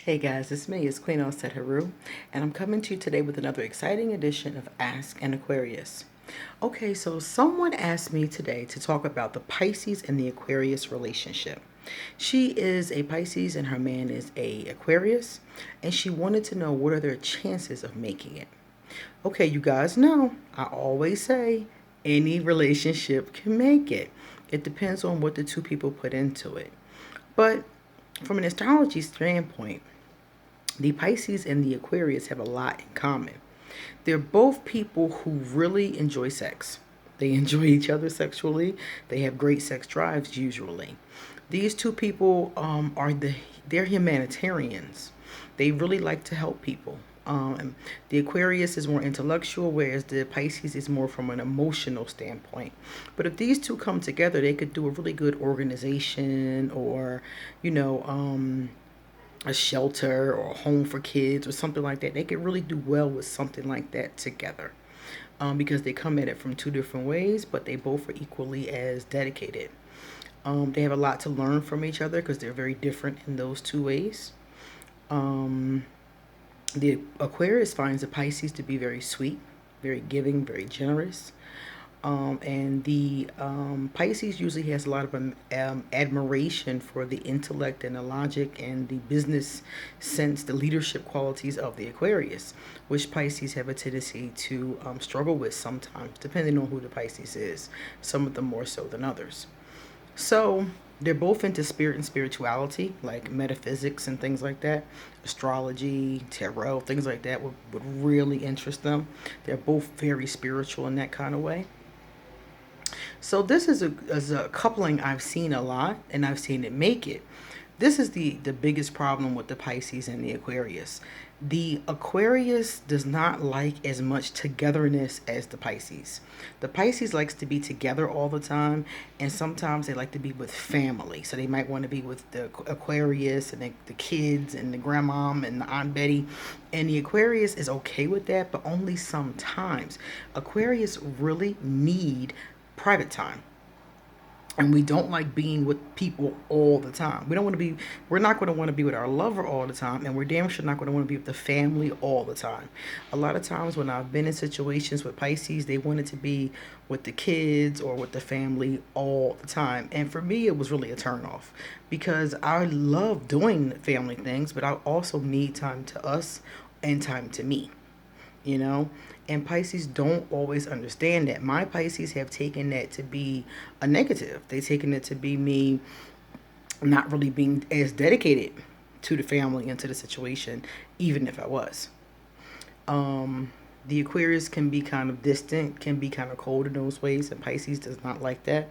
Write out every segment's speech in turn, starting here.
Hey guys, it's me, it's Queen Set Haru, and I'm coming to you today with another exciting edition of Ask An Aquarius. Okay, so someone asked me today to talk about the Pisces and the Aquarius relationship. She is a Pisces and her man is a Aquarius, and she wanted to know what are their chances of making it. Okay, you guys know, I always say any relationship can make it. It depends on what the two people put into it. But from an astrology standpoint, the Pisces and the Aquarius have a lot in common. They're both people who really enjoy sex. They enjoy each other sexually. They have great sex drives usually. These two people they're humanitarians. They really like to help people. The Aquarius is more intellectual, whereas the Pisces is more from an emotional standpoint. But if these two come together, they could do a really good organization or, you know, a shelter or a home for kids or something like that. They could really do well with something like that together, because they come at it from two different ways, but they both are equally as dedicated. They have a lot to learn from each other because they're very different in those two ways. Um, the Aquarius finds the Pisces to be very sweet, very giving, very generous. And the Pisces usually has a lot of admiration for the intellect and the logic and the business sense, the leadership qualities of the Aquarius, which Pisces have a tendency to struggle with sometimes, depending on who the Pisces is, some of them more so than others. So they're both into spirit and spirituality, like metaphysics and things like that. Astrology, tarot, things like that would really interest them. They're both very spiritual in that kind of way. So this is a coupling I've seen a lot, and I've seen it make it. This is the biggest problem with the Pisces and the Aquarius. The Aquarius does not like as much togetherness as the Pisces. The Pisces likes to be together all the time, and sometimes they like to be with family. So they might want to be with the Aquarius and the kids and the grandmom and the Aunt Betty. And the Aquarius is okay with that, but only sometimes. Aquarius really need private time, and we don't like being with people all the time. We're not going to want to be with our lover all the time, and we're damn sure not going to want to be with the family all the time. A lot of times when I've been in situations with Pisces, they wanted to be with the kids or with the family all the time. And for me, it was really a turnoff because I love doing family things, but I also need time to us and time to me, you know. And Pisces don't always understand that. My Pisces have taken that to be a negative. They've taken it to be me not really being as dedicated to the family and to the situation, even if I was. The Aquarius can be kind of distant, can be kind of cold in those ways, and Pisces does not like that.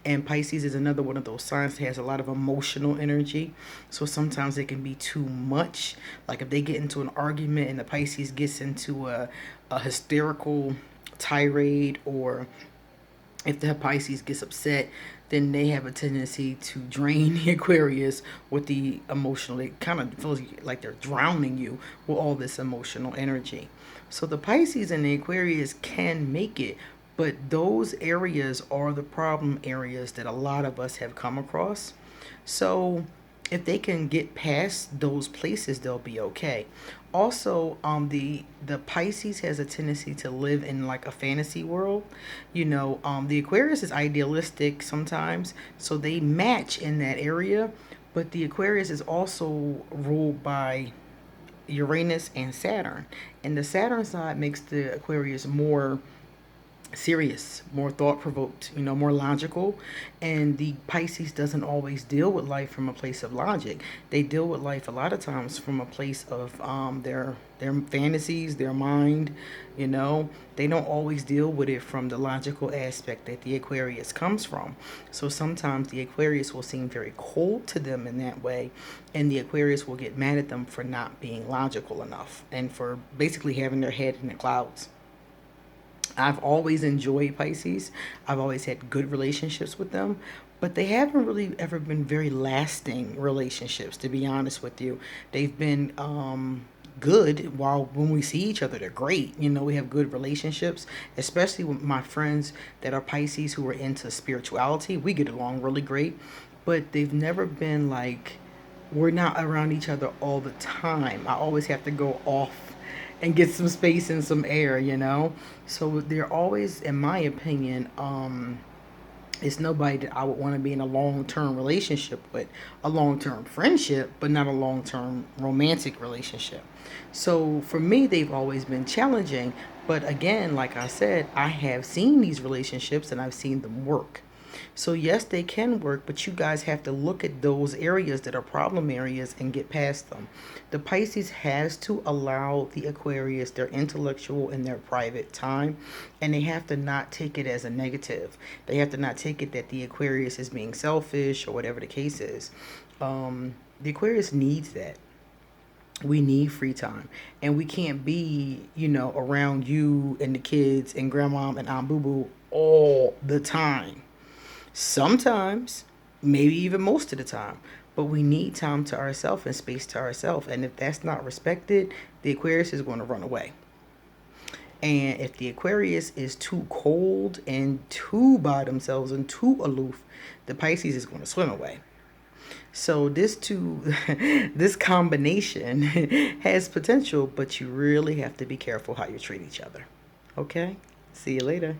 And Pisces is another one of those signs that has a lot of emotional energy. So sometimes it can be too much. Like if they get into an argument and the Pisces gets into a hysterical tirade, or if the Pisces gets upset, then they have a tendency to drain the Aquarius with the emotional. It kind of feels like they're drowning you with all this emotional energy. So the Pisces and the Aquarius can make it, but those areas are the problem areas that a lot of us have come across. So if they can get past those places, they'll be okay. Also, the Pisces has a tendency to live in like a fantasy world. The Aquarius is idealistic sometimes, so they match in that area. But the Aquarius is also ruled by Uranus and Saturn, and the Saturn side makes the Aquarius more serious, more thought provoked, more logical. And the Pisces doesn't always deal with life from a place of logic. They deal with life a lot of times from a place of their fantasies, their mind. They don't always deal with it from the logical aspect that the Aquarius comes from. So sometimes the Aquarius will seem very cold to them in that way, and the Aquarius will get mad at them for not being logical enough and for basically having their head in the clouds. I've always enjoyed Pisces. I've always had good relationships with them, but they haven't really ever been very lasting relationships, to be honest with you. They've been good while when we see each other, they're great. We have good relationships, especially with my friends that are Pisces who are into spirituality. We get along really great, but they've never been like we're not around each other all the time. I always have to go off and get some space and some air, you know? So they're always, in my opinion, it's nobody that I would want to be in a long-term relationship with, a long-term friendship, but not a long-term romantic relationship. So for me, they've always been challenging. But again, like I said, I have seen these relationships and I've seen them work. So yes, they can work, but you guys have to look at those areas that are problem areas and get past them. The Pisces has to allow the Aquarius their intellectual and their private time, and they have to not take it as a negative. They have to not take it that the Aquarius is being selfish or whatever the case is. The Aquarius needs that. We need free time, and we can't be, around you and the kids and grandma and aunt boo boo all the time. Sometimes, maybe even most of the time, but we need time to ourselves and space to ourselves. And if that's not respected, the Aquarius is going to run away. And if the Aquarius is too cold and too by themselves and too aloof, the Pisces is going to swim away. So this combination has potential, but you really have to be careful how you treat each other. Okay? See you later.